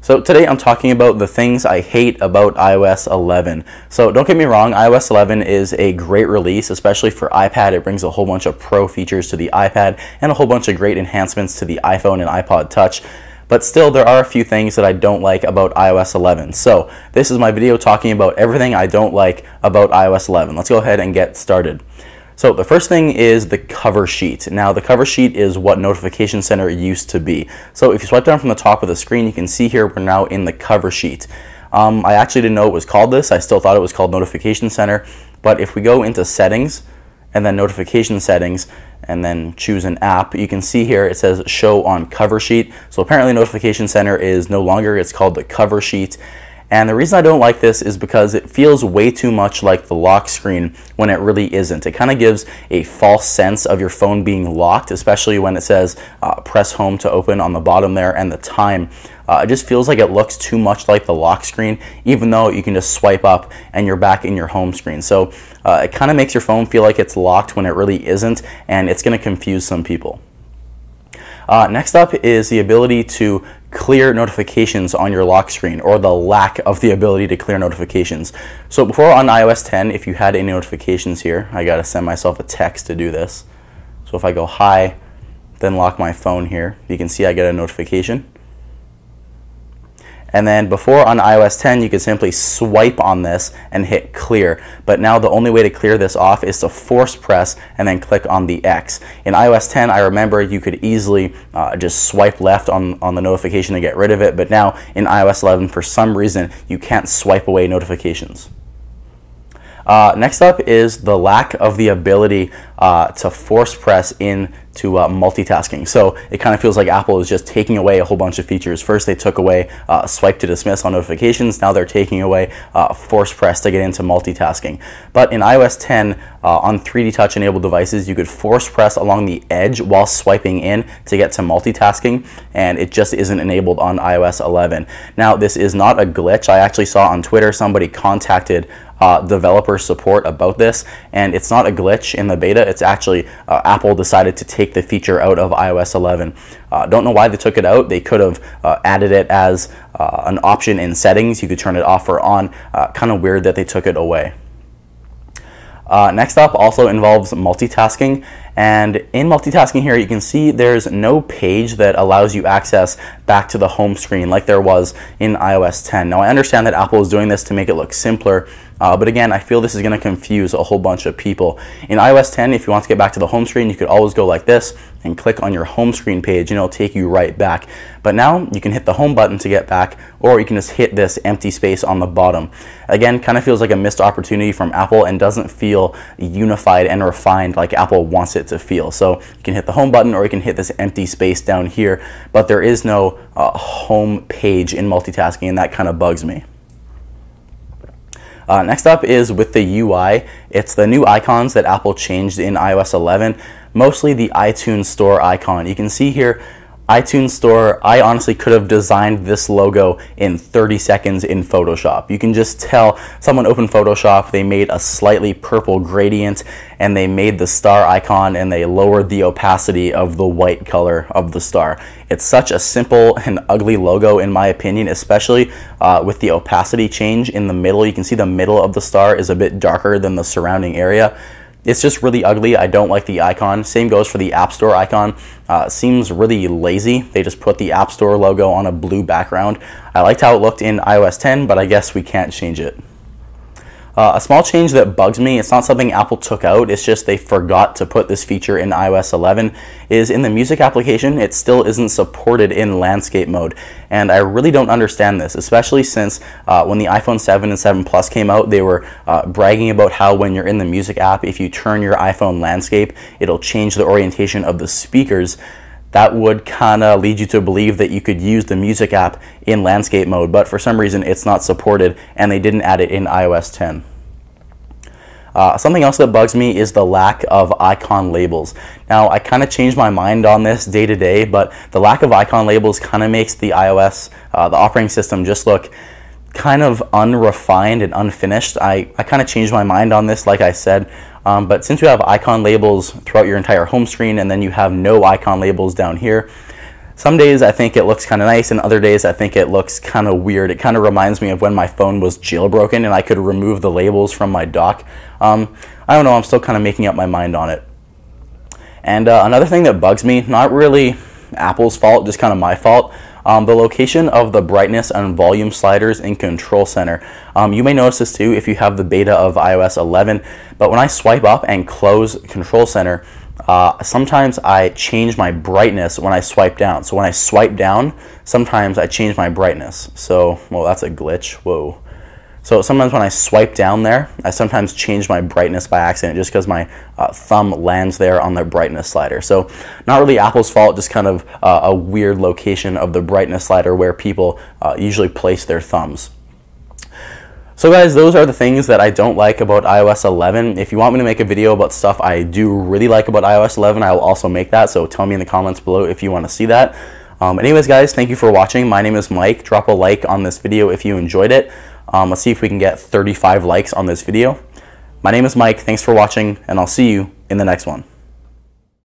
So today I'm talking about the things I hate about iOS 11. So don't get me wrong, iOS 11 is a great release, especially for iPad. It brings a whole bunch of pro features to the iPad and a whole bunch of great enhancements to the iPhone and iPod Touch. But still, there are a few things that I don't like about iOS 11. So this is my video talking about everything I don't like about iOS 11. Let's go ahead and get started. So the first thing is the cover sheet. Now the cover sheet is what Notification Center used to be. So if you swipe down from the top of the screen, you can see here we're now in the cover sheet. I actually didn't know it was called this. I still thought it was called Notification Center. But if we go into Settings and then Notification Settings and then choose an app, you can see here it says Show on Cover Sheet. So apparently Notification Center is no longer, it's called the cover sheet. And the reason I don't like this is because it feels way too much like the lock screen when it really isn't. It kind of gives a false sense of your phone being locked, especially when it says press home to open on the bottom there and the time. It just feels like it looks too much like the lock screen, even though you can just swipe up and you're back in your home screen. So it kind of makes your phone feel like it's locked when it really isn't, and it's going to confuse some people. Next up is the ability to clear notifications on your lock screen, or the lack of the ability to clear notifications. So before on iOS 10, if you had any notifications here, I gotta send myself a text to do this. So if I go hi, then lock my phone here, you can see I get a notification. And then before on iOS 10, you could simply swipe on this and hit clear. But now the only way to clear this off is to force press and then click on the X. In iOS 10, I remember you could easily just swipe left on the notification to get rid of it. But now in iOS 11, for some reason, you can't swipe away notifications. Next up is the lack of the ability to force press into multitasking. So it kind of feels like Apple is just taking away a whole bunch of features. First they took away swipe to dismiss on notifications. Now they're taking away force press to get into multitasking. But in iOS 10 on 3D Touch enabled devices, you could force press along the edge while swiping in to get to multitasking, and it just isn't enabled on iOS 11. Now this is not a glitch. I actually saw on Twitter somebody contacted developer support about this, and it's not a glitch in the beta. It's actually Apple decided to take the feature out of iOS 11. Don't know why they took it out. They could have added it as an option in settings. You could turn it off or on. Kind of weird that they took it away. Next up also involves multitasking, and in multitasking here you can see there's no page that allows you access back to the home screen like there was in iOS 10. Now I understand that Apple is doing this to make it look simpler, but again, I feel this is going to confuse a whole bunch of people. In iOS 10, if you want to get back to the home screen, you could always go like this and click on your home screen page and it'll take you right back. But now you can hit the home button to get back, or you can just hit this empty space on the bottom. Again, kind of feels like a missed opportunity from Apple and doesn't feel unified and refined like Apple wants it to feel. So you can hit the home button or you can hit this empty space down here, but there is no home page in multitasking, and that kind of bugs me. Next up is with the UI. It's the new icons that Apple changed in iOS 11, mostly the iTunes Store icon. You can see here, iTunes Store, I honestly could have designed this logo in 30 seconds in Photoshop. You can just tell someone opened Photoshop, they made a slightly purple gradient, and they made the star icon and they lowered the opacity of the white color of the star. It's such a simple and ugly logo in my opinion, especially with the opacity change in the middle. You can see the middle of the star is a bit darker than the surrounding area. It's just really ugly. I don't like the icon. Same goes for the App Store icon. Seems really lazy. They just put the App Store logo on a blue background. I liked how it looked in iOS 10, but I guess we can't change it. A small change that bugs me, it's not something Apple took out, it's just they forgot to put this feature in iOS 11, is in the music application, it still isn't supported in landscape mode. And I really don't understand this, especially since when the iPhone 7 and 7 Plus came out, they were bragging about how when you're in the music app, if you turn your iPhone landscape, it'll change the orientation of the speakers. That would kind of lead you to believe that you could use the music app in landscape mode, but for some reason it's not supported and they didn't add it in iOS 10. Something else that bugs me is the lack of icon labels. Now, I kind of changed my mind on this day to day, but the lack of icon labels kind of makes the iOS, the operating system, just look kind of unrefined and unfinished. I kind of changed my mind on this, like I said, but since you have icon labels throughout your entire home screen and then you have no icon labels down here, Some days I think it looks kind of nice, and other days I think it looks kind of weird. It kind of reminds me of when my phone was jailbroken and I could remove the labels from my dock. I don't know, I'm still kind of making up my mind on it. And another thing that bugs me, not really Apple's fault, just kind of my fault, the location of the brightness and volume sliders in Control Center. You may notice this too if you have the beta of iOS 11, but when I swipe up and close Control Center, sometimes I change my brightness when I swipe down. So when I swipe down, sometimes I change my brightness. So, well, that's a glitch. Whoa. So sometimes when I swipe down there, I sometimes change my brightness by accident just because my thumb lands there on the brightness slider. So not really Apple's fault, just kind of a weird location of the brightness slider where people usually place their thumbs. So guys, those are the things that I don't like about iOS 11. If you want me to make a video about stuff I do really like about iOS 11, I will also make that. So tell me in the comments below if you want to see that. Anyways guys, thank you for watching. My name is Mike. Drop a like on this video if you enjoyed it. Let's see if we can get 35 likes on this video. My name is Mike. Thanks for watching, and I'll see you in the next one.